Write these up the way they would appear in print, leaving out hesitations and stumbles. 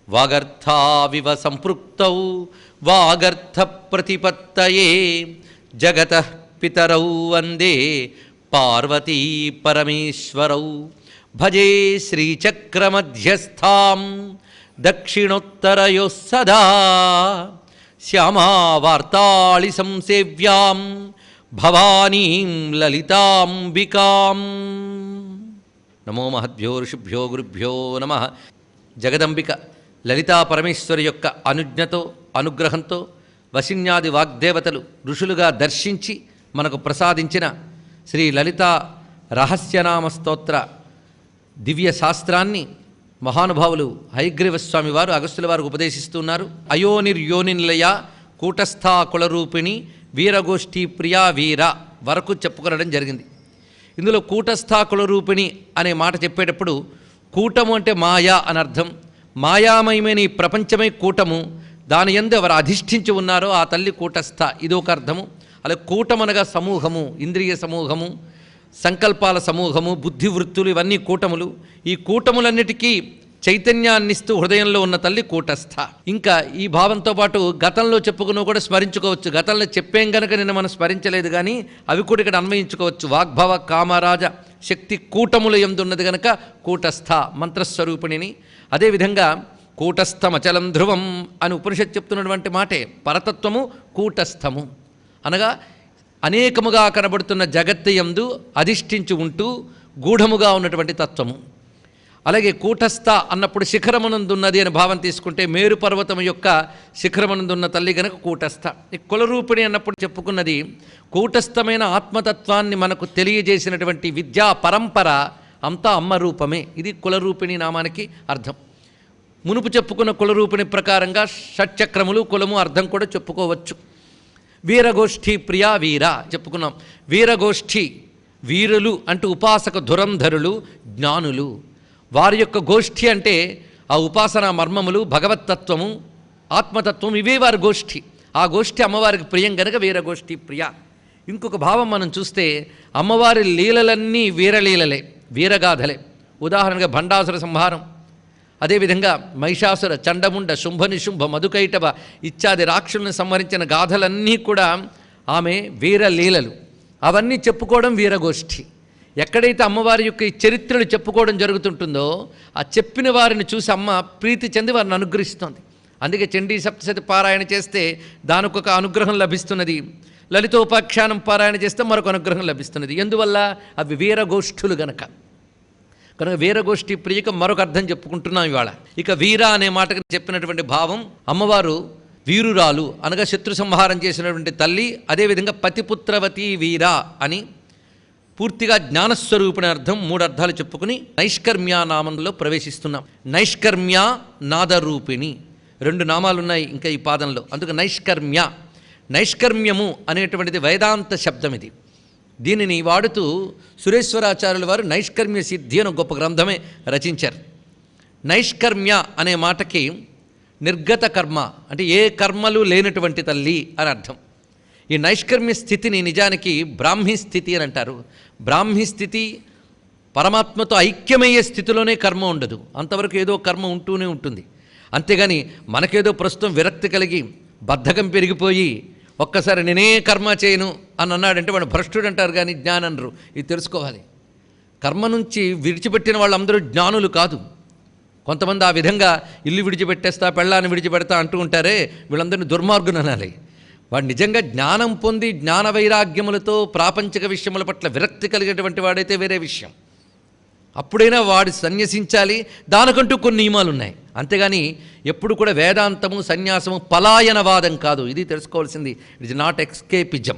వాగర్థావివ సంపృక్తౌ వాగర్థ ప్రతిపత్తయే జగతః పితరౌ వందే పార్వతీ పరమేశ్వరౌ. భజే శ్రీచక్రమధ్యస్థాం దక్షిణోత్తరయోః సదా శ్యామావార్తాళి సంసేవ్యాం భవానీం లలితాంబికాం. నమో మహద్భ్యో ఋషిభ్యో గురుభ్యో నమః. జగదంబిక లలితా పరమేశ్వరి యొక్క అనుజ్ఞతో అనుగ్రహంతో వశిన్యాది వాగ్దేవతలు ఋషులుగా దర్శించి మనకు ప్రసాదించిన శ్రీ లలితా రహస్యనామ స్తోత్ర దివ్య శాస్త్రాన్ని మహానుభావులు హయగ్రీవస్వామి వారు అగస్త్యుల వారికి ఉపదేశిస్తున్నారు. అయోనిర్యోనిలయ కూటస్థా కులరూపిణి వీరగోష్ఠీ ప్రియా వీర వరకు చెప్పుకొనడం జరిగింది. ఇందులో కూటస్థా కులరూపిణి అనే మాట చెప్పేటప్పుడు కూటము అంటే మాయా అని అర్థం. మాయామయమైన ఈ ప్రపంచమే కూటము, దాని యందు ఎవరు అధిష్ఠించి ఉన్నారో ఆ తల్లి కూటస్థ, ఇదొక అర్థము. అలాగే కూటమనగా సమూహము, ఇంద్రియ సమూహము, సంకల్పాల సమూహము, బుద్ధివృత్తులు, ఇవన్నీ కూటములు. ఈ కూటములన్నిటికీ చైతన్యాన్నిస్తూ హృదయంలో ఉన్న తల్లి కూటస్థ. ఇంకా ఈ భావంతో పాటు గతంలో చెప్పుకున్న కూడా స్మరించుకోవచ్చు. గతంలో చెప్పేం గనక నిన్న మనం స్మరించలేదు, కానీ అవి కూడా ఇక్కడ అన్వయించుకోవచ్చు. వాగ్భవ కామరాజ శక్తి కూటముల యందు ఉన్నది గనక కూటస్థ మంత్రస్వరూపిణిని. అదేవిధంగా కూటస్థమచలం ధ్రువం అని ఉపనిషత్తు చెప్తున్నటువంటి మాటే పరతత్వము కూటస్థము అనగా అనేకముగా కనబడుతున్న జగత్తు యందు అధిష్ఠించి ఉంటూ గూఢముగా ఉన్నటువంటి తత్వము. అలాగే కూటస్థ అన్నప్పుడు శిఖరమునందున్నది అని భావం తీసుకుంటే మేరు పర్వతం యొక్క శిఖరమునందున్న తల్లి గనక కూటస్థ. ఈ కులరూపిణి అన్నప్పుడు చెప్పుకున్నది కూటస్థమైన ఆత్మతత్వాన్ని మనకు తెలియజేసినటువంటి విద్యా పరంపర అంతా అమ్మ రూపమే. ఇది కులరూపిణి నామానికి అర్థం. మునుపు చెప్పుకున్న కులరూపిణి ప్రకారంగా షట్చక్రములు కులము అర్థం కూడా చెప్పుకోవచ్చు. వీరగోష్ఠీ ప్రియా వీర చెప్పుకున్నాం. వీరగోష్ఠి వీరులు అంటూ ఉపాసక ధురంధరులు జ్ఞానులు, వారి యొక్క గోష్ఠి అంటే ఆ ఉపాసనా మర్మములు, భగవత్తత్వము, ఆత్మతత్వం, ఇవే వారి గోష్ఠి. ఆ గోష్ఠి అమ్మవారికి ప్రియం గనక వీరగోష్ఠి ప్రియ. ఇంకొక భావం మనం చూస్తే అమ్మవారి లీలలన్నీ వీరలీలలే, వీరగాథలే. ఉదాహరణగా భండాసుర సంహారం, అదేవిధంగా మహిషాసుర, చండముండ, శుంభనిశుంభ, మధుకైటభ ఇత్యాది రాక్షసులను సంహరించిన గాథలన్నీ కూడా ఆమె వీరలీలలు. అవన్నీ చెప్పుకోవడం వీరగోష్ఠి. ఎక్కడైతే అమ్మవారి యొక్క ఈ చరిత్రలు చెప్పుకోవడం జరుగుతుంటుందో ఆ చెప్పిన వారిని చూసి అమ్మ ప్రీతి చెంది వారిని అనుగ్రహిస్తుంది. అందుకే చండీ సప్తశతి పారాయణ చేస్తే దానికొక అనుగ్రహం లభిస్తున్నది, లలితోపాఖ్యానం పారాయణ చేస్తే మరొక అనుగ్రహం లభిస్తున్నది. ఎందువల్ల? అవి వీరగోష్ఠులు గనక. కనుక వీరగోష్ఠి ప్రియక మరొక అర్థం చెప్పుకుంటున్నాం ఇవాళ. ఇక వీర అనే మాటకు చెప్పినటువంటి భావం అమ్మవారు వీరురాలు అనగా శత్రు సంహారం చేసినటువంటి తల్లి. అదేవిధంగా పతిపుత్రవతి వీర అని పూర్తిగా జ్ఞానస్వరూపిణి అర్థం. మూడు అర్థాలు చెప్పుకుని నైష్కర్మ్య నామంలో ప్రవేశిస్తున్నాం. నైష్కర్మ్య నాదరూపిణి రెండు నామాలు ఉన్నాయి ఇంకా ఈ పాదంలో. అందుకు నైష్కర్మ్య. నైష్కర్మ్యము అనేటువంటిది వేదాంత శబ్దం. ఇది దీనిని వాడుతూ సురేశ్వరాచార్యుల వారు నైష్కర్మ్య సిద్ధి అని గొప్ప గ్రంథమే రచించారు. నైష్కర్మ్య అనే మాటకి నిర్గత కర్మ అంటే ఏ కర్మలు లేనటువంటి తల్లి అని అర్థం. ఈ నైష్కర్మ్య స్థితిని నిజానికి బ్రాహ్మీ స్థితి అని అంటారు. బ్రాహ్మీ స్థితి పరమాత్మతో ఐక్యమయ్యే స్థితిలోనే కర్మ ఉండదు, అంతవరకు ఏదో కర్మ ఉంటూనే ఉంటుంది. అంతేగాని మనకేదో ప్రస్తుతం విరక్తి కలిగి బద్ధకం పెరిగిపోయి ఒక్కసారి నేనే కర్మ చేయను అని అన్నాడంటే వాడు భ్రష్టుడు అంటారు, కానీ జ్ఞాననరు. ఇది తెలుసుకోవాలి. కర్మ నుంచి విడిచిపెట్టిన వాళ్ళందరూ జ్ఞానులు కాదు. కొంతమంది ఆ విధంగా ఇల్లు విడిచిపెట్టేస్తా, పెళ్ళాన్ని విడిచిపెడతా అంటూ ఉంటారే, వీళ్ళందరినీ దుర్మార్గులు అనాలి. వాడు నిజంగా జ్ఞానం పొంది జ్ఞాన వైరాగ్యములతో ప్రాపంచిక విషయముల పట్ల విరక్తి కలిగేటువంటి వాడైతే వేరే విషయం, అప్పుడైనా వాడు సన్యసించాలి. దానికంటూ కొన్ని నియమాలు ఉన్నాయి. అంతేగాని ఎప్పుడు కూడా వేదాంతము సన్యాసము పలాయనవాదం కాదు. ఇది తెలుసుకోవాల్సింది. It is not escapism.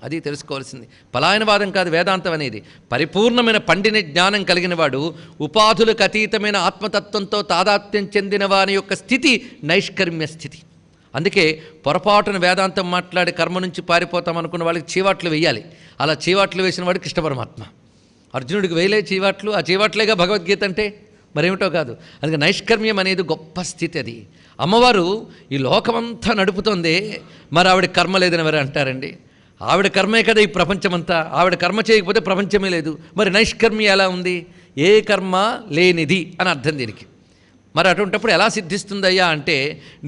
అది తెలుసుకోవాల్సింది. పలాయనవాదం కాదు వేదాంతం అనేది. పరిపూర్ణమైన పండిన జ్ఞానం కలిగిన వాడు ఉపాధులకు అతీతమైన ఆత్మతత్వంతో తాదాత్మ్యం చెందిన వాని యొక్క స్థితి నైష్కర్మ్య స్థితి. అందుకే పొరపాటున వేదాంతం మాట్లాడి కర్మ నుంచి పారిపోతాం అనుకున్న వాళ్ళకి చీవాట్లు వేయాలి. అలా చీవాట్లు వేసిన వాడు కృష్ణ పరమాత్మ. అర్జునుడికి వేయలే చీవాట్లు, ఆ చీవాట్లేగా భగవద్గీత అంటే, మరేమిటో కాదు. అందుకే నైష్కర్మ్యం అనేది గొప్ప స్థితి. అది అమ్మవారు ఈ లోకమంతా నడుపుతోందే, మరి ఆవిడ కర్మ లేదని ఎవరు అంటారండి? ఆవిడ కర్మే కదా ఈ ప్రపంచమంతా. ఆవిడ కర్మ చేయకపోతే ప్రపంచమే లేదు. మరి నైష్కర్మ్యం ఎలా ఉంది? ఏ కర్మ లేనిది అని అర్థం దీనికి. మరి అటువంటిప్పుడు ఎలా సిద్ధిస్తుందయ్యా అంటే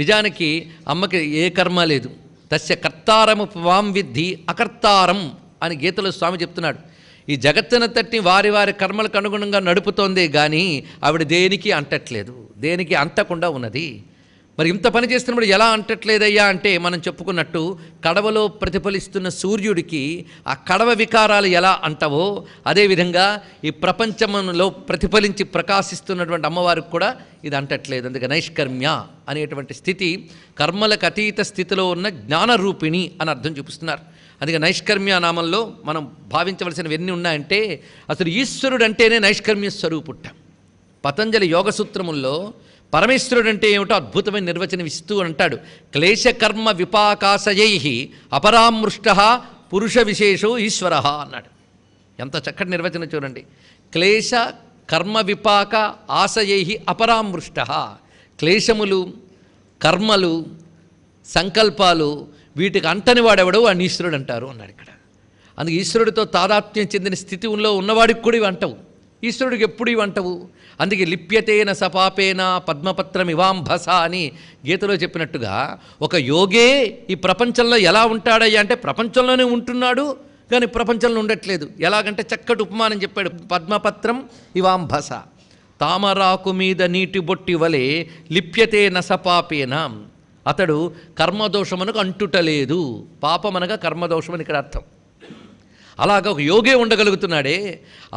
నిజానికి అమ్మకి ఏ కర్మ లేదు. తస్య కర్తారము వాం విద్ధి అకర్తారం అని గీతలో స్వామి చెప్తున్నాడు. ఈ జగత్తునంతటిని వారి వారి కర్మలకు అనుగుణంగా నడుపుతోందే కానీ ఆవిడ దేనికి అంటట్లేదు, దేనికి అంటకుండా ఉన్నది. మరి ఇంత పని చేస్తున్నప్పుడు ఎలా అంటట్లేదయ్యా అంటే మనం చెప్పుకున్నట్టు కడవలో ప్రతిఫలిస్తున్న సూర్యుడికి ఆ కడవ వికారాలు ఎలా అంటవో అదేవిధంగా ఈ ప్రపంచంలో ప్రతిఫలించి ప్రకాశిస్తున్నటువంటి అమ్మవారికి కూడా ఇది అంటట్లేదు. అందుకే నైష్కర్మ్య అనేటువంటి స్థితి కర్మలకు అతీత స్థితిలో ఉన్న జ్ఞానరూపిణి అని అర్థం చూపిస్తున్నారు. అందుకే నైష్కర్మ్య నామంలో మనం భావించవలసినవి ఎన్ని ఉన్నాయంటే అసలు ఈశ్వరుడు అంటేనే నైష్కర్మ్య స్వరూపుట్ట. పతంజలి యోగ సూత్రముల్లో పరమేశ్వరుడు అంటే ఏమిటో అద్భుతమైన నిర్వచనం ఇస్తూ అంటాడు. క్లేశకర్మ విపాకాశయై అపరామృష్ట పురుష విశేషో ఈశ్వర అన్నాడు. ఎంత చక్కటి నిర్వచనం చూడండి. క్లేశ కర్మ విపాక ఆశయై అపరామృష్ట, క్లేశములు కర్మలు సంకల్పాలు వీటికి అంటని వాడెవడో వాడిని ఈశ్వరుడు అంటారు అన్నాడు ఇక్కడ. అందుకే ఈశ్వరుడితో తాదాత్మ్యం చెందిన స్థితిలో ఉన్నవాడికి కూడా ఇవి అంటవు, ఈశ్వరుడికి ఎప్పుడు ఇవి అంటవు. అందుకే లిప్యతేన సపాపేన పద్మపత్రం ఇవాంభస అని గీతలో చెప్పినట్టుగా ఒక యోగే ఈ ప్రపంచంలో ఎలా ఉంటాడయ్యా అంటే ప్రపంచంలోనే ఉంటున్నాడు కానీ ప్రపంచంలో ఉండట్లేదు. ఎలాగంటే చక్కటి ఉపమానం చెప్పాడు. పద్మపత్రం ఇవాంభస, తామరాకు మీద నీటి బొట్టి వలె లిప్యతేన సపాపేన, అతడు కర్మదోషమునకు అంటుటలేదు. పాపమనగా కర్మదోషమని ఇక్కడ అర్థం. అలాగ ఒక యోగే ఉండగలుగుతున్నాడే,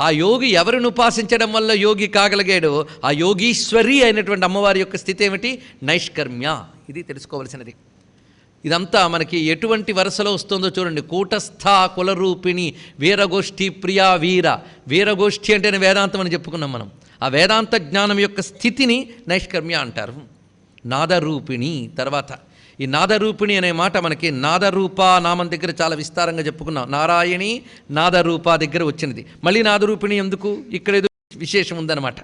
ఆ యోగి ఎవరిని ఉపాసించడం వల్ల యోగి కాగలిగాడో ఆ యోగీశ్వరి అయినటువంటి అమ్మవారి యొక్క స్థితి ఏమిటి? నైష్కర్మ్య. ఇది తెలుసుకోవలసినది. ఇదంతా మనకి ఎటువంటి వరుసలో వస్తుందో చూడండి. కూటస్థ కులరూపిణి వీరగోష్ఠి ప్రియా వీర. వీరగోష్ఠి అంటేనే వేదాంతం అని చెప్పుకున్నాం మనం. ఆ వేదాంత జ్ఞానం యొక్క స్థితిని నైష్కర్మ్య అంటారు. నాదరూపిణి. తర్వాత ఈ నాదరూపిణి అనే మాట మనకి నాదరూప నామం దగ్గర చాలా విస్తారంగా చెప్పుకున్నాం. నారాయణి నాదరూప దగ్గర వచ్చినది. మళ్ళీ నాదరూపిణి ఎందుకు? ఇక్కడ ఏదో విశేషం ఉందన్నమాట.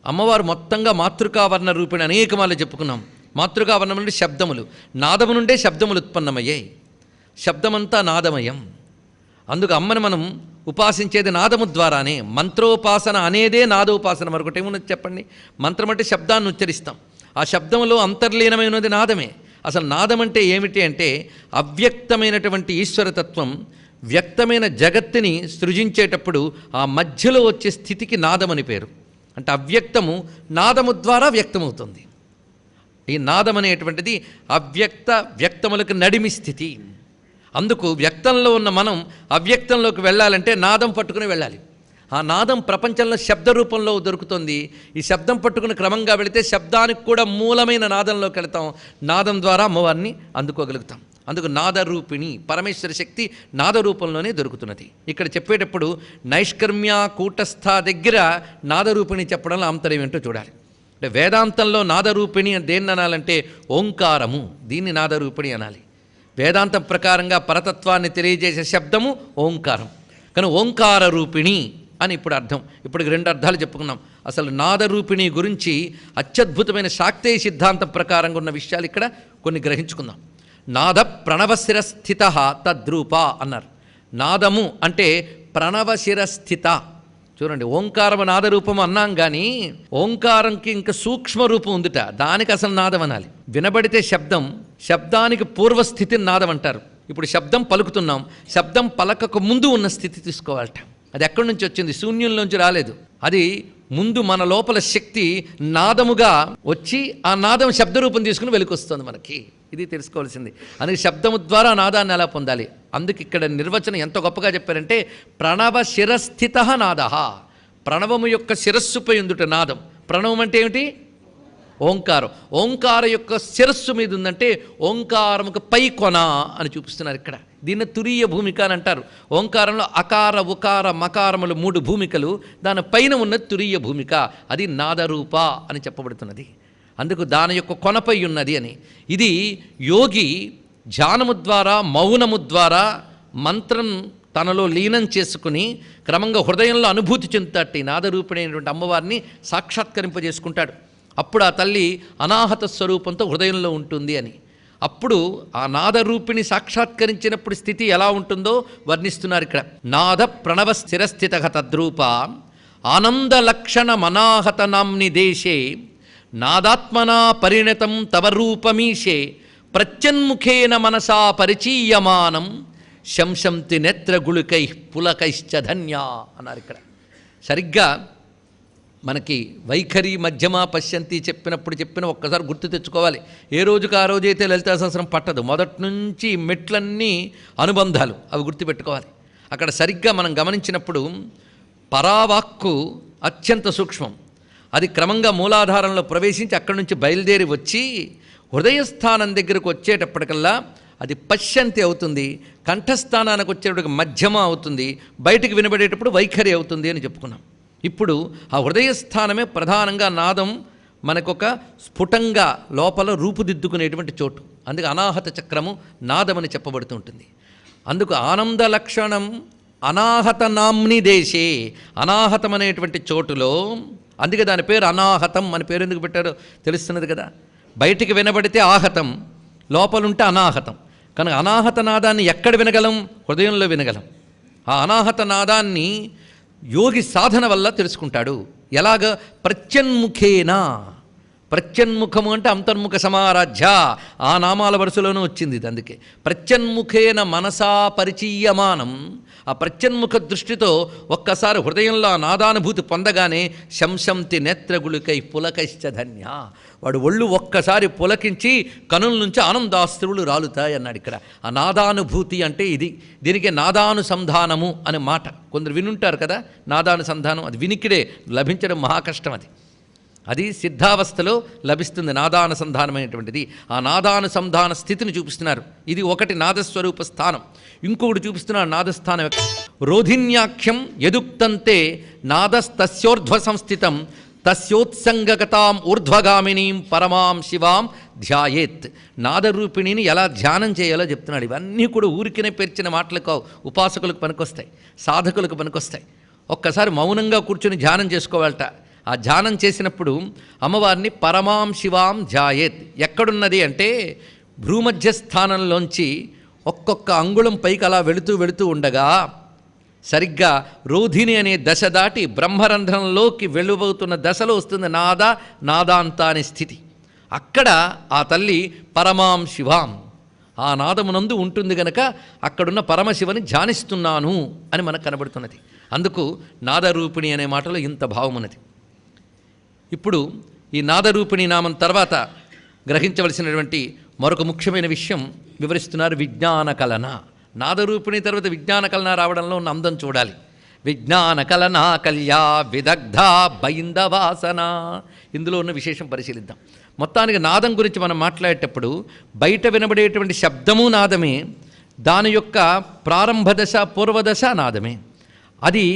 అమ్మవారు మొత్తంగా మాతృకావర్ణ రూపిణి అనేక మార్లు చెప్పుకున్నాం. మాతృకావర్ణం నుండి శబ్దములు, నాదము నుండే శబ్దములు ఉత్పన్నమయ్యాయి. శబ్దమంతా నాదమయం. అందుకు అమ్మని మనం ఉపాసించేది నాదము ద్వారానే. మంత్రోపాసన అనేదే నాదోపాసన. మరొకటి ఏమున్నది చెప్పండి? మంత్రం అంటే శబ్దాన్ని ఉచ్చరిస్తాం, ఆ శబ్దంలో అంతర్లీనమైనది నాదమే. అసలు నాదం అంటే ఏమిటి అంటే అవ్యక్తమైనటువంటి ఈశ్వరతత్వం వ్యక్తమైన జగత్తుని సృజించేటప్పుడు ఆ మధ్యలో వచ్చే స్థితికి నాదమని పేరు. అంటే అవ్యక్తము నాదము ద్వారా వ్యక్తమవుతుంది. ఈ నాదం అనేటువంటిది అవ్యక్త వ్యక్తములకు నడిమి స్థితి. అందుకు వ్యక్తంలో ఉన్న మనం అవ్యక్తంలోకి వెళ్ళాలంటే నాదం పట్టుకుని వెళ్ళాలి. ఆ నాదం ప్రపంచంలో శబ్ద రూపంలో దొరుకుతుంది. ఈ శబ్దం పట్టుకుని క్రమంగా వెళితే శబ్దానికి కూడా మూలమైన నాదంలోకి వెళతాం. నాదం ద్వారా అమ్మవారిని అందుకోగలుగుతాం. అందుకు నాదరూపిణి పరమేశ్వర శక్తి నాదరూపంలోనే దొరుకుతున్నది. ఇక్కడ చెప్పేటప్పుడు నైష్కర్మ్య కూటస్థ దగ్గర నాదరూపిణి చెప్పడంలో అంతరం ఏంటో చూడాలి. అంటే వేదాంతంలో నాదరూపిణి దేన్ని అనాలంటే ఓంకారము, దీన్ని నాదరూపిణి అనాలి. వేదాంతం ప్రకారంగా పరతత్వాన్ని తెలియజేసే శబ్దము ఓంకారం. కానీ ఓంకార రూపిణి అని ఇప్పుడు అర్థం. ఇప్పుడు 2 అర్థాలు చెప్పుకున్నాం. అసలు నాదరూపిణి గురించి అత్యద్భుతమైన శాక్తేయ సిద్ధాంతం ప్రకారంగా ఉన్న విషయాలు ఇక్కడ కొన్ని గ్రహించుకుందాం. నాద ప్రణవశిరస్థిత తద్రూప అన్నారు. నాదము అంటే ప్రణవశిరస్థిత. చూడండి, ఓంకారము నాదరూపము అన్నాం కానీ ఓంకారంకి ఇంకా సూక్ష్మ రూపం ఉందిట, దానికి అసలు నాదం అనాలి. వినబడితే శబ్దం, శబ్దానికి పూర్వస్థితిని నాదం అంటారు. ఇప్పుడు శబ్దం పలుకుతున్నాం, శబ్దం పలకకు ముందు ఉన్న స్థితి తీసుకోవాలట. అది ఎక్కడి నుంచి వచ్చింది? శూన్యంలోంచి రాలేదు. అది ముందు మన లోపల శక్తి నాదముగా వచ్చి ఆ నాదం శబ్దరూపం తీసుకుని వెలుకొస్తుంది మనకి. ఇది తెలుసుకోవాల్సింది. అందుకే శబ్దము ద్వారా నాదాన్ని ఎలా పొందాలి? అందుకు ఇక్కడ నిర్వచనం ఎంత గొప్పగా చెప్పారంటే ప్రణవ శిరస్థిత నాద. ప్రణవము యొక్క శిరస్సుపై ఉందుట నాదం. ప్రణవం అంటే ఏమిటి? ఓంకారం. ఓంకార యొక్క శిరస్సు మీద ఉందంటే ఓంకారముకు పై కొన అని చూపిస్తున్నారు ఇక్కడ. దీన్ని తురీయ భూమిక అని అంటారు. ఓంకారంలో అకార ఉకార మకారములు 3 భూమికలు, దాని పైన ఉన్నది తురీయ భూమిక. అది నాదరూప అని చెప్పబడుతున్నది. అందుకు దాని యొక్క కొనపై ఉన్నది అని. ఇది యోగి ధ్యానము ద్వారా మౌనము ద్వారా మంత్రం తనలో లీనం చేసుకుని క్రమంగా హృదయంలో అనుభూతి చెందుతాడు. నాదరూపిణైనటువంటి అమ్మవారిని సాక్షాత్కరింపజేసుకుంటాడు. అప్పుడు ఆ తల్లి అనాహత స్వరూపంతో హృదయంలో ఉంటుంది అని. అప్పుడు ఆ నాదరూపిణి సాక్షాత్కరించినప్పుడు స్థితి ఎలా ఉంటుందో వర్ణిస్తున్నారు ఇక్కడ. నాద ప్రణవ స్థిరస్థిత తద్రూప ఆనందలక్షణమనాహత నామ్ని దేశే నాదాత్మనా పరిణతం తవ రూపమీశే ప్రత్యన్ముఖేన మనసా పరిచీయమానం శంశంతి నేత్రగుళికై పులకైశ్చ ధన్యా అన్నారు. ఇక్కడ సరిగ్గా మనకి వైఖరి మధ్యమ పశ్యంతి చెప్పిన ఒక్కసారి గుర్తు తెచ్చుకోవాలి. ఏ రోజుకి ఆ రోజైతే లలితా సహస్రం పట్టదు. మొదటి నుంచి మెట్లన్నీ అనుబంధాలు, అవి గుర్తుపెట్టుకోవాలి. అక్కడ సరిగ్గా మనం గమనించినప్పుడు పరావాక్కు అత్యంత సూక్ష్మం. అది క్రమంగా మూలాధారంలో ప్రవేశించి అక్కడి నుంచి బయలుదేరి వచ్చి హృదయస్థానం దగ్గరకు వచ్చేటప్పటికల్లా అది పశ్యంతి అవుతుంది, కంఠస్థానానికి వచ్చేటప్పటికి మధ్యమ అవుతుంది, బయటికి వినబడేటప్పుడు వైఖరి అవుతుంది అని చెప్పుకున్నాం. ఇప్పుడు ఆ హృదయస్థానమే ప్రధానంగా నాదం మనకొక స్ఫుటంగా లోపల రూపుదిద్దుకునేటువంటి చోటు. అందుకే అనాహత చక్రము నాదమని చెప్పబడుతూ ఉంటుంది. అందుకు ఆనంద లక్షణం అనాహత నామ్ని దేశే, అనాహతం అనేటువంటి చోటులో, అందుకే దాని పేరు అనాహతం అని పేరు ఎందుకు పెట్టారో తెలుస్తున్నది కదా. బయటికి వినబడితే ఆహతం, లోపలుంటే అనాహతం. కనుక అనాహత నాదాన్ని ఎక్కడ వినగలం? హృదయంలో వినగలం. ఆ అనాహత నాదాన్ని యోగి సాధన వల్ల తెలుసుకుంటాడు. ఎలాగ? ప్రత్యన్ముఖేన. ప్రత్యన్ముఖము అంటే అంతర్ముఖ సమారాధ్య, ఆ నామాల వరుసలోనూ వచ్చింది ఇది. అందుకే ప్రత్యన్ముఖేన మనసా పరిచీయమానం. ఆ ప్రత్యన్ముఖ దృష్టితో ఒక్కసారి హృదయంలో ఆ నాదానుభూతి పొందగానే శంశంతి నేత్రగుళికై పులకైశ్చ ధన్య, వాడు ఒళ్ళు ఒక్కసారి పులకించి కనుల నుంచి ఆనందాస్త్రువులు రాలుతాయి అన్నాడు. ఇక్కడ ఆ నాదానుభూతి అంటే ఇది. దీనికి నాదానుసంధానము అనే మాట కొందరు వినుంటారు కదా. నాదానుసంధానం అది వినికిడే లభించడం మహాకష్టం. అది సిద్ధావస్థలో లభిస్తుంది నాదానుసంధానమైనటువంటిది. ఆ నాదానుసంధాన స్థితిని చూపిస్తున్నారు. ఇది ఒకటి నాదస్వరూప స్థానం. ఇంకొకటి చూపిస్తున్నారు నాదస్థానం. రోధిన్యాఖ్యం యదుక్తంతే నాదస్తస్యోర్ధ్వ సంస్థితం తస్యోత్సంగగతాం ఊర్ధ్వగామినీం పరమాం శివాం ధ్యాయేత్. నాదరూపిణిని ఎలా ధ్యానం చేయాలో చెప్తున్నాడు. ఇవన్నీ కూడా ఊరికినే పేర్చిన మాటలు కావు. ఉపాసకులకు పనికొస్తాయి, సాధకులకు పనికొస్తాయి. ఒక్కసారి మౌనంగా కూర్చొని ధ్యానం చేసుకోవాలట. ఆ ధ్యానం చేసినప్పుడు అమ్మవారిని పరమాం శివాం ధ్యాయేత్. ఎక్కడున్నది అంటే భ్రూమధ్యస్థానంలోంచి ఒక్కొక్క అంగుళం పైకి అలా వెళుతూ ఉండగా సరిగ్గా రోధిని అనే దశ దాటి బ్రహ్మరంధ్రంలోకి వెళ్ళబోతున్న దశలో వస్తుంది నాదాంత అనే స్థితి. అక్కడ ఆ తల్లి పరమాం శివాం ఆ నాదమునందు ఉంటుంది గనక అక్కడున్న పరమశివని ధ్యానిస్తున్నాను అని మనకు కనబడుతున్నది. అందుకు నాదరూపిణి అనే మాటలో ఇంత భావం ఉన్నది. ఇప్పుడు ఈ నాదరూపిణి నామం తర్వాత గ్రహించవలసినటువంటి మరొక ముఖ్యమైన విషయం వివరిస్తున్నారు. విజ్ఞాన కలన. నాదరూపిణి తర్వాత విజ్ఞాన కలన రావడంలో ఉన్న అందం చూడాలి. విజ్ఞాన కలన కళ్యా విదగ్ధ బైందవాసన. ఇందులో ఉన్న విశేషం పరిశీలిద్దాం. మొత్తానికి నాదం గురించి మనం మాట్లాడేటప్పుడు బయట వినబడేటువంటి శబ్దము నాదమే, దాని యొక్క ప్రారంభ దశ పూర్వదశ నాదమే. అది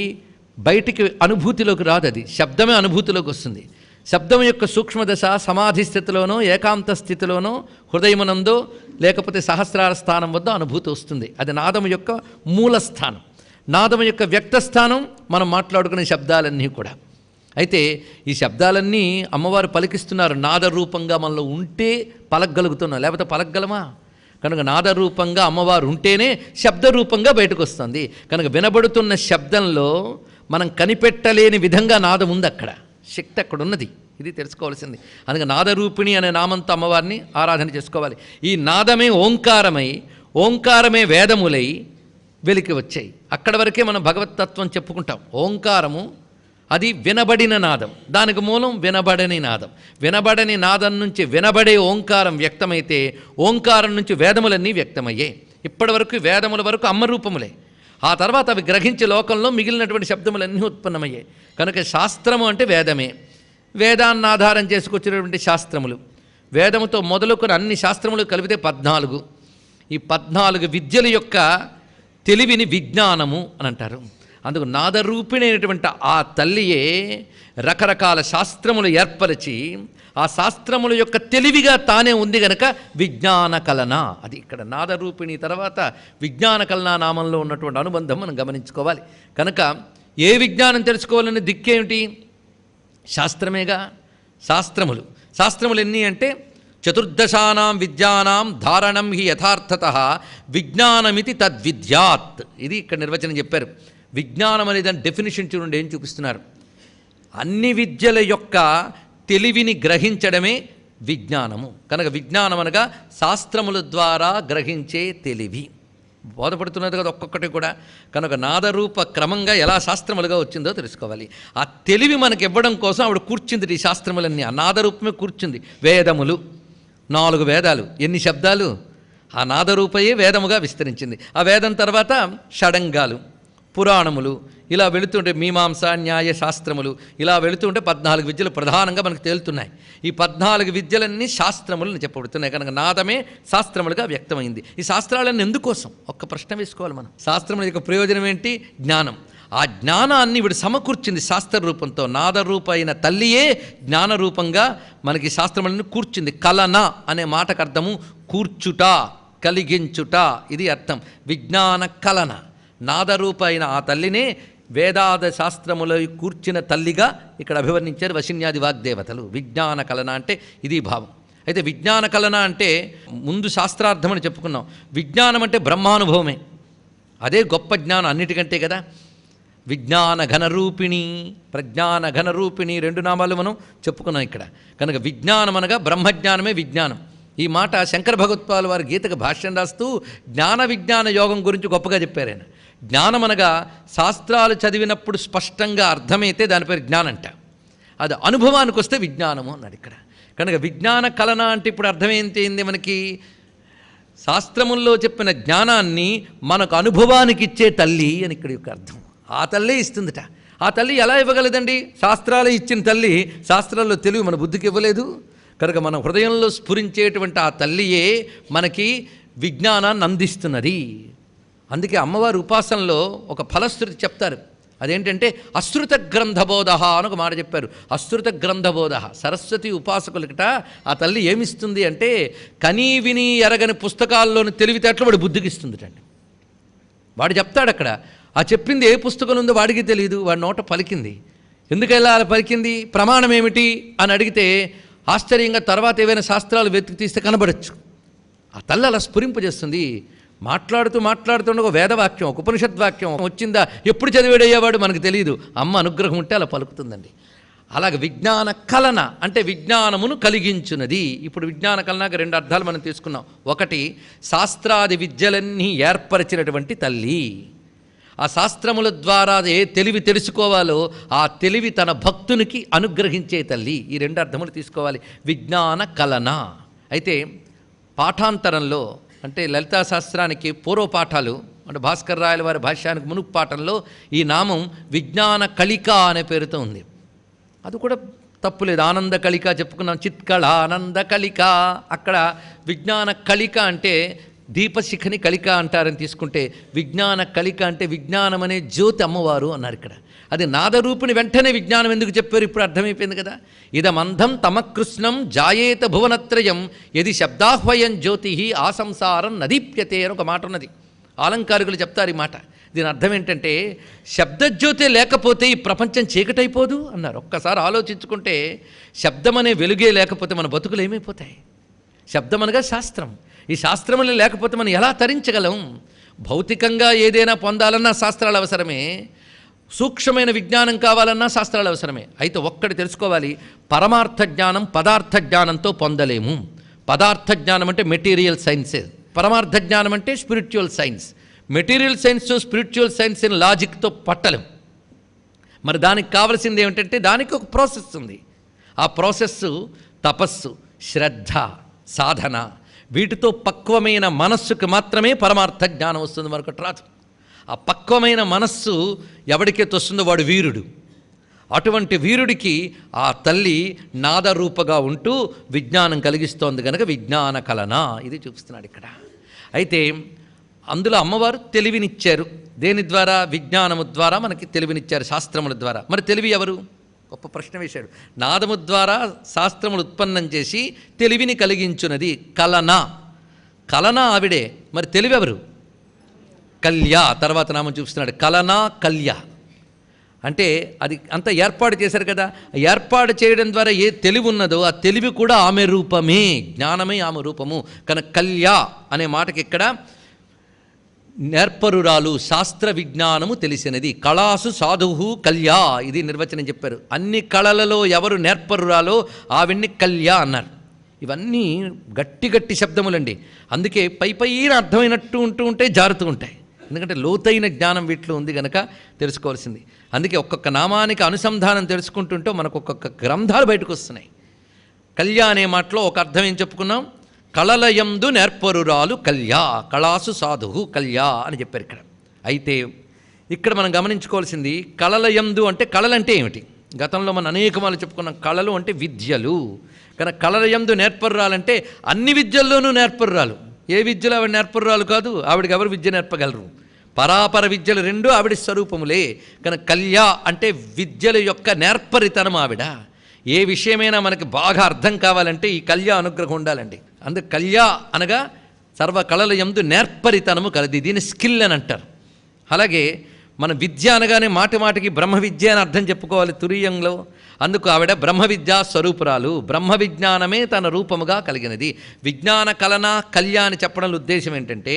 బయటికి అనుభూతిలోకి రాదు, అది శబ్దమే అనుభూతిలోకి వస్తుంది. శబ్దం యొక్క సూక్ష్మదశ సమాధి స్థితిలోనో ఏకాంత స్థితిలోనో హృదయమునందో లేకపోతే సహస్రార స్థానం వద్ద అనుభూతి వస్తుంది. అది నాదము యొక్క మూలస్థానం. నాదము యొక్క వ్యక్తస్థానం మనం మాట్లాడుకునే శబ్దాలన్నీ కూడా. అయితే ఈ శబ్దాలన్నీ అమ్మవారు పలికిస్తున్నారు. నాదరూపంగా మనలో ఉంటే పలకగలుగుతున్నాం, లేకపోతే పలకగలమా? కనుక నాదరూపంగా అమ్మవారు ఉంటేనే శబ్దరూపంగా బయటకు వస్తుంది. కనుక వినబడుతున్న శబ్దంలో మనం కనిపెట్టలేని విధంగా నాదం ఉంది. అక్కడ శక్తి అక్కడ ఉన్నది. ఇది తెలుసుకోవాల్సింది. అందుకే నాదరూపిణి అనే నామంతో అమ్మవారిని ఆరాధన చేసుకోవాలి. ఈ నాదమే ఓంకారమై, ఓంకారమే వేదములై వెలికి వచ్చాయి. అక్కడ వరకే మనం భగవత్తత్వం చెప్పుకుంటాం. ఓంకారము అది వినబడిన నాదం, దానికి మూలం వినబడని నాదం. వినబడని నాదం నుంచి వినబడే ఓంకారం వ్యక్తమైతే ఓంకారం నుంచి వేదములన్నీ వ్యక్తమయ్యాయి. ఇప్పటి వరకు వేదముల వరకు అమ్మరూపములే. ఆ తర్వాత అవి గ్రహించే లోకంలో మిగిలినటువంటి శబ్దములన్నీ ఉత్పన్నమయ్యాయి. కనుక శాస్త్రము అంటే వేదమే, వేదాన్ని ఆధారం చేసుకొచ్చినటువంటి శాస్త్రములు. వేదముతో మొదలుకొని అన్ని శాస్త్రములు కలిపితే 14. ఈ 14 విద్యల యొక్క తెలివిని విజ్ఞానము అని అంటారు. అందుకు నాదరూపిణి అయినటువంటి ఆ తల్లియే రకరకాల శాస్త్రములు ఏర్పరిచి ఆ శాస్త్రముల యొక్క తెలివిగా తానే ఉంది గనక విజ్ఞాన కలన. అది ఇక్కడ నాదరూపిణి తర్వాత విజ్ఞాన కలన నామంలో ఉన్నటువంటి అనుబంధం మనం గమనించుకోవాలి. కనుక ఏ విజ్ఞానం తెలుసుకోవాలని దిక్కేమిటి? శాస్త్రమేగా. శాస్త్రములు ఎన్ని అంటే చతుర్దశానాం విద్యానాం ధారణం హి యథార్థతః విజ్ఞానమితి తద్విద్యాత్. ఇది ఇక్కడ నిర్వచనం చెప్పారు. విజ్ఞానం అనే దాని డెఫినిషన్ చూడండి ఏం చూపిస్తున్నారు. అన్ని విద్యల యొక్క తెలివిని గ్రహించడమే విజ్ఞానము. కనుక విజ్ఞానం అనగా శాస్త్రముల ద్వారా గ్రహించే తెలివి. బోధపడుతున్నది కదా ఒక్కొక్కటి కూడా. కనుక నాదరూప క్రమంగా ఎలా శాస్త్రములుగా వచ్చిందో తెలుసుకోవాలి. ఆ తెలివి మనకి ఇవ్వడం కోసం ఆవిడ కూర్చుంది. ఈ శాస్త్రములన్నీ ఆ నాదరూపమే కూర్చుంది. వేదములు 4 వేదాలు, ఎన్ని శబ్దాలు? ఆ నాదరూపయే వేదముగా విస్తరించింది. ఆ వేదం తర్వాత షడంగాలు, పురాణములు, ఇలా వెళుతుంటే మీమాంస, న్యాయ, శాస్త్రములు, ఇలా వెళుతుంటే 14 విద్యలు ప్రధానంగా మనకు తేలుతున్నాయి. ఈ 14 విద్యలన్నీ శాస్త్రములను చెప్పబడుతున్నాయి. కనుక నాదమే శాస్త్రములుగా వ్యక్తమైంది. ఈ శాస్త్రాలన్నీ ఎందుకోసం? ఒక్క ప్రశ్న వేసుకోవాలి మనం. శాస్త్రముల యొక్క ప్రయోజనం ఏంటి? జ్ఞానం. ఆ జ్ఞానాన్ని వీడు సమకూర్చింది శాస్త్ర రూపంతో. నాదరూప అయిన తల్లియే జ్ఞానరూపంగా మనకి శాస్త్రములను కూర్చుంది. కలన అనే మాటకు అర్థము కూర్చుట, కలిగించుట, ఇది అర్థం. విజ్ఞాన కలన. నాదరూప అయిన ఆ తల్లినే వేదాద శాస్త్రముల కూర్చిన తల్లిగా ఇక్కడ అభివర్ణించారు వశిన్యాది వాగ్దేవతలు. విజ్ఞాన కలన అంటే ఇది భావం. అయితే విజ్ఞాన కలన అంటే ముందు శాస్త్రార్థం అని చెప్పుకున్నాం. విజ్ఞానం అంటే బ్రహ్మానుభవమే. అదే గొప్ప జ్ఞానం అన్నిటికంటే కదా. విజ్ఞాన ఘనరూపిణి, ప్రజ్ఞాన ఘనరూపిణి 2 నామాలు మనం చెప్పుకున్నాం ఇక్కడ. కనుక విజ్ఞానం అనగా బ్రహ్మజ్ఞానమే విజ్ఞానం. ఈ మాట శంకర భగవత్పాల్ వారి గీతకు భాష్యం రాస్తూ జ్ఞాన విజ్ఞాన యోగం గురించి గొప్పగా చెప్పారు ఆయన. జ్ఞానం అనగా శాస్త్రాలు చదివినప్పుడు స్పష్టంగా అర్థమైతే దాని పేరు జ్ఞానంట. అది అనుభవానికి వస్తే విజ్ఞానము అన్నాడు ఇక్కడ. కనుక విజ్ఞాన కలన అంటే ఇప్పుడు అర్థమేంటి మనకి? శాస్త్రముల్లో చెప్పిన జ్ఞానాన్ని మనకు అనుభవానికి ఇచ్చే తల్లి అని ఇక్కడ యొక్క అర్థం. ఆ తల్లే ఇస్తుందట. ఆ తల్లి ఎలా ఇవ్వగలదండి? శాస్త్రాలే ఇచ్చిన తల్లి శాస్త్రాల్లో తెలివి మన బుద్ధికి ఇవ్వలేదు. కనుక మన హృదయంలో స్ఫురించేటువంటి ఆ తల్లియే మనకి విజ్ఞానాన్ని అందిస్తున్నది. అందుకే అమ్మవారి ఉపాసనలో ఒక ఫలశ్రుతి చెప్తారు. అదేంటంటే అశ్రుత గ్రంథబోధ అని ఒక మాట చెప్పారు. అశ్రుత గ్రంథబోధ. సరస్వతి ఉపాసకులకిట ఆ తల్లి ఏమిస్తుంది అంటే కనీ విని ఎరగని పుస్తకాల్లోని తెలివితేటలు వాడి బుద్ధికి ఇస్తుందిటండి. వాడు చెప్తాడు అక్కడ. ఆ చెప్పింది ఏ పుస్తకం ఉందో వాడికి తెలియదు, వాడి నోట పలికింది. ఎందుకలా అలా పలికింది? ప్రమాణం ఏమిటి అని అడిగితే ఆశ్చర్యంగా తర్వాత ఏవైనా శాస్త్రాలు వెతికి తీస్తే కనబడచ్చు. ఆ తల్లి అలా స్ఫురింపజేస్తుంది. మాట్లాడుతుండగా ఒక వేదవాక్యం, ఒక ఉపనిషద్వాక్యం వచ్చిందా, ఎప్పుడు చదివేడయ్యేవాడు మనకు తెలియదు. అమ్మ అనుగ్రహం ఉంటే అలా పలుకుతుందండి. అలాగే విజ్ఞాన కలన అంటే విజ్ఞానమును కలిగించున్నది. ఇప్పుడు విజ్ఞాన కలనకు 2 అర్థాలు మనం తీసుకున్నాం. ఒకటి, శాస్త్రాది విద్యలన్నీ ఏర్పరిచినటువంటి తల్లి. ఆ శాస్త్రముల ద్వారా ఏ తెలివి తెలుసుకోవాలో ఆ తెలివి తన భక్తునికి అనుగ్రహించే తల్లి. ఈ 2 అర్థములు తీసుకోవాలి. విజ్ఞాన కలన. అయితే పాఠాంతరంలో అంటే లలితా శాస్త్రానికి పూర్వపాఠాలు అంటే భాస్కర్ రాయల వారి భాష్యానికి మునుపు పాఠంలో ఈ నామం విజ్ఞాన కలిక అనే పేరుతో ఉంది. అది కూడా తప్పులేదు. ఆనంద కలిక చెప్పుకున్నాం. చిత్కళ ఆనంద కలిక. అక్కడ విజ్ఞాన కలిక అంటే దీపశిఖని కలిక అంటారని తీసుకుంటే విజ్ఞాన కలిక అంటే విజ్ఞానం అనే జ్యోతి అమ్మవారు అన్నారు ఇక్కడ. అది నాదరూపిణి. వెంటనే విజ్ఞానం ఎందుకు చెప్పారు ఇప్పుడు అర్థమైపోయింది కదా. ఇదమంధం తమకృష్ణం జాయేత భువనత్రయం యది శబ్దాహ్వయం జ్యోతి ఆ సంసారం నదీప్యతే అని ఒక మాట ఉన్నది. ఆలంకారికులు చెప్తారు ఈ మాట. దీని అర్థం ఏంటంటే శబ్దజ్యోతే లేకపోతే ఈ ప్రపంచం చీకటైపోదు అన్నారు. ఒక్కసారి ఆలోచించుకుంటే శబ్దం అనే వెలుగే లేకపోతే మన బతుకులు ఏమైపోతాయి? శబ్దం అనగా శాస్త్రం. ఈ శాస్త్రములు లేకపోతే మనం ఎలా తరించగలం? భౌతికంగా ఏదైనా పొందాలన్నా శాస్త్రాలు అవసరమే, సూక్ష్మమైన విజ్ఞానం కావాలన్నా శాస్త్రాలు అవసరమే. అయితే ఒక్కటి తెలుసుకోవాలి, పరమార్థ జ్ఞానం పదార్థ జ్ఞానంతో పొందలేము. పదార్థ జ్ఞానం అంటే మెటీరియల్ సైన్సే, పరమార్థ జ్ఞానం అంటే spiritual science. Material science spiritual science లాజిక్తో పట్టలేం. మరి దానికి కావాల్సింది ఏమిటంటే దానికి ఒక ప్రాసెస్ ఉంది. ఆ ప్రాసెస్ తపస్సు, శ్రద్ధ, సాధన. వీటితో పక్వమైన మనస్సుకు మాత్రమే పరమార్థ జ్ఞానం వస్తుంది, మరొకటి రాదు. ఆ పక్వమైన మనస్సు ఎవరికైతే వస్తుందో వాడు వీరుడు. అటువంటి వీరుడికి ఆ తల్లి నాదరూపగా ఉంటూ విజ్ఞానం కలిగిస్తోంది కనుక విజ్ఞాన కలన ఇది చూపిస్తున్నాడు ఇక్కడ. అయితే అందులో అమ్మవారు తెలివినిచ్చారు. దేని ద్వారా? విజ్ఞానము ద్వారా మనకి తెలివినిచ్చారు, శాస్త్రముల ద్వారా. మరి తెలివి ఎవరు? గొప్ప ప్రశ్న వేశాడు. నాదము ద్వారా శాస్త్రములు ఉత్పన్నం చేసి తెలివిని కలిగించున్నది కలన. కలన ఆవిడే. మరి తెలివెవరు? కల్య. తర్వాత నామం చూపిస్తున్నాడు కలన కల్య. అంటే అది అంతా ఏర్పాటు చేశారు కదా. ఏర్పాటు చేయడం ద్వారా ఏ తెలివి ఉన్నదో ఆ తెలివి కూడా ఆమె రూపమే, జ్ఞానమే ఆమె రూపము. కనుక కల్య అనే మాటకి ఇక్కడ నేర్పరురాలు, శాస్త్ర విజ్ఞానము తెలిసినది. కళాసు సాధువు కళ్యా, ఇది నిర్వచనం చెప్పారు. అన్ని కళలలో ఎవరు నేర్పరురాలో ఆవిడ్ని కళ్యా అన్నారు. ఇవన్నీ గట్టి గట్టి శబ్దములండి. అందుకే పైన అర్థమైనట్టు ఉంటే జారుతూ ఉంటాయి. ఎందుకంటే లోతైన జ్ఞానం వీటిలో ఉంది కనుక తెలుసుకోవాల్సింది. అందుకే ఒక్కొక్క నామానికి అనుసంధానం తెలుసుకుంటుంటే మనకు ఒక్కొక్క గ్రంథాలు బయటకు వస్తున్నాయి. కళ్యా అనే మాటలో ఒక అర్థం ఏం చెప్పుకున్నాం? కళలయందు నేర్పరురాలు కళ్యా, కళాసు సాధువు కళ్యా అని చెప్పారు ఇక్కడ. అయితే ఇక్కడ మనం గమనించుకోవాల్సింది, కళలయందు అంటే కళలంటే ఏమిటి? గతంలో మనం అనేక మార్లు చెప్పుకున్నాం. కళలు అంటే విద్యలు. కానీ కళలయందు నేర్పరురాలంటే అన్ని విద్యల్లోనూ నేర్పరురాలు. ఏ విద్యలో ఆవిడ నేర్పరురాలు కాదు, ఆవిడకి ఎవరు విద్య నేర్పగలరు? పరాపర విద్యలు రెండు ఆవిడ స్వరూపములే. కానీ కళ్యా అంటే విద్యల యొక్క నేర్పరితనం ఆవిడ. ఏ విషయమైనా మనకి బాగా అర్థం కావాలంటే ఈ కళ్యా అనుగ్రహం ఉండాలండి. అందుకు కళ్యా అనగా సర్వ కళల యందు నేర్పరితనము కలది. దీన్ని స్కిల్ అని అంటారు. అలాగే మన విద్య అనగానే మాటికి బ్రహ్మ విద్య అని అర్థం చెప్పుకోవాలి తురీయంలో. అందుకు ఆవిడ బ్రహ్మ విద్యా స్వరూపురాలు. బ్రహ్మ విజ్ఞానమే తన రూపముగా కలిగినది. విజ్ఞాన కలన కళ్యా అని చెప్పడంలో ఉద్దేశం ఏంటంటే,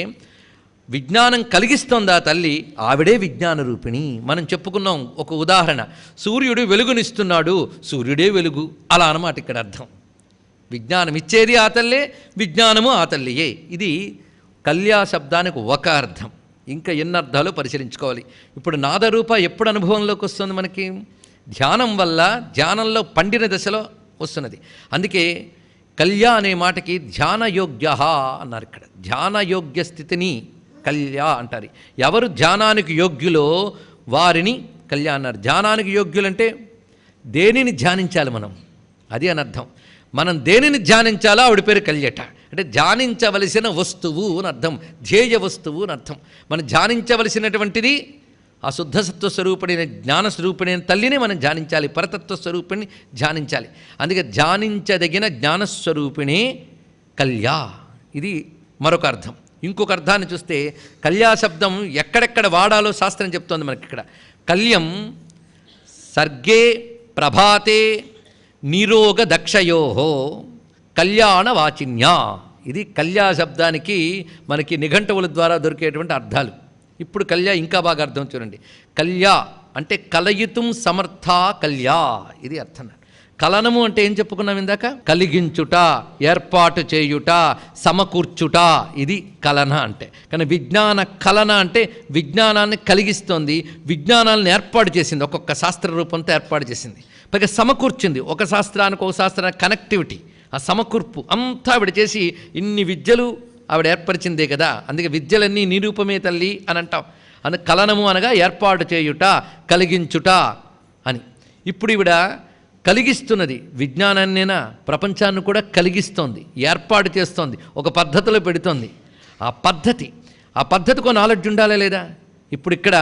విజ్ఞానం కలిగిస్తోంది ఆ తల్లి, ఆవిడే విజ్ఞాన రూపిణి. మనం చెప్పుకున్నాం ఒక ఉదాహరణ, సూర్యుడు వెలుగునిస్తున్నాడు, సూర్యుడే వెలుగు, అలా అన్నమాట ఇక్కడ అర్థం. విజ్ఞానం ఇచ్చేది ఆ తల్లే, విజ్ఞానము ఆ తల్లియే. ఇది కళ్యా శబ్దానికి ఒక అర్థం. ఇంకా ఎన్ని అర్థాలు పరిశీలించుకోవాలి. ఇప్పుడు నాదరూప ఎప్పుడు అనుభవంలోకి వస్తుంది మనకి? ధ్యానం వల్ల, ధ్యానంలో పండిన దశలో వస్తున్నది. అందుకే కళ్యా అనే మాటకి ధ్యానయోగ్య అన్నారు ఇక్కడ. ధ్యానయోగ్య స్థితిని కళ్యా అంటారు. ఎవరు ధ్యానానికి యోగ్యులో వారిని కళ్యా అన్నారు. ధ్యానానికి యోగ్యులంటే దేనిని ధ్యానించాలి మనం, అది అని అర్థం. మనం దేనిని ధ్యానించాలో ఆవిడ పేరు కళ్యట. అంటే ధ్యానించవలసిన వస్తువు అని అర్థం, ధ్యేయ వస్తువు అని అర్థం. మనం ధ్యానించవలసినటువంటిది ఆ శుద్ధసత్వ స్వరూపిణి, జ్ఞానస్వరూపిణి తల్లిని మనం ధ్యానించాలి, పరతత్వ స్వరూపిణి ధ్యానించాలి. అందుకే ధ్యానించదగిన జ్ఞానస్వరూపిణి కళ్యా, ఇది మరొక అర్థం. ఇంకొక అర్థాన్ని చూస్తే కళ్యా శబ్దం ఎక్కడెక్కడ వాడాలో శాస్త్రం చెప్తోంది మనకి ఇక్కడ. కళ్యం సర్గే ప్రభాతే నిరోగ దక్షయోహో కళ్యాణ వాచిన్యా. ఇది కళ్యా శబ్దానికి మనకి నిఘంటువుల ద్వారా దొరికేటువంటి అర్థాలు. ఇప్పుడు కళ్యా ఇంకా బాగా అర్థం చూడండి. కళ్యా అంటే కలయితుం సమర్థ కళ్యా, ఇది అర్థం. కలనము అంటే ఏం చెప్పుకున్నాం ఇందాక? కలిగించుట, ఏర్పాటు చేయుట, సమకూర్చుట, ఇది కలన అంటే. కానీ విజ్ఞాన కలన అంటే విజ్ఞానాన్ని కలిగిస్తోంది, విజ్ఞానాలను ఏర్పాటు చేసింది, ఒక్కొక్క శాస్త్ర రూపంతో ఏర్పాటు చేసింది, పైగా సమకూర్చింది. ఒక శాస్త్రానికి ఒక శాస్త్రానికి కనెక్టివిటీ, ఆ సమకూర్పు అంతా ఆవిడ చేసి ఇన్ని విద్యలు ఆవిడ ఏర్పరిచిందే కదా. అందుకే విద్యలన్నీ నిరూపమే తల్లి అని అంటాం. అందుకు కలనము అనగా ఏర్పాటు చేయుట, కలిగించుట అని. ఇప్పుడు ఈవిడ కలిగిస్తున్నది విజ్ఞానాన్నేనా, ప్రపంచాన్ని కూడా కలిగిస్తోంది, ఏర్పాటు చేస్తోంది, ఒక పద్ధతిలో పెడుతోంది. ఆ పద్ధతికో నాలెడ్జ్ ఉండాలా లేదా? ఇప్పుడు ఇక్కడ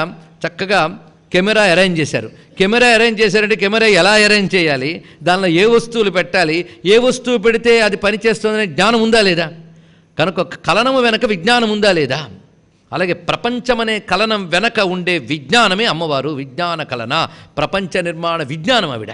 చక్కగా కెమెరా అరేంజ్ చేశారు. కెమెరా అరేంజ్ చేశారంటే కెమెరా ఎలా అరేంజ్ చేయాలి, దానిలో ఏ వస్తువులు పెట్టాలి, ఏ వస్తువు పెడితే అది పనిచేస్తుందనే జ్ఞానం ఉందా లేదా? కనుక కలనము వెనక విజ్ఞానం ఉందా లేదా? అలాగే ప్రపంచమనే కలనం వెనక ఉండే విజ్ఞానమే అమ్మవారు. విజ్ఞాన కలన, ప్రపంచ నిర్మాణ విజ్ఞానం ఆవిడ.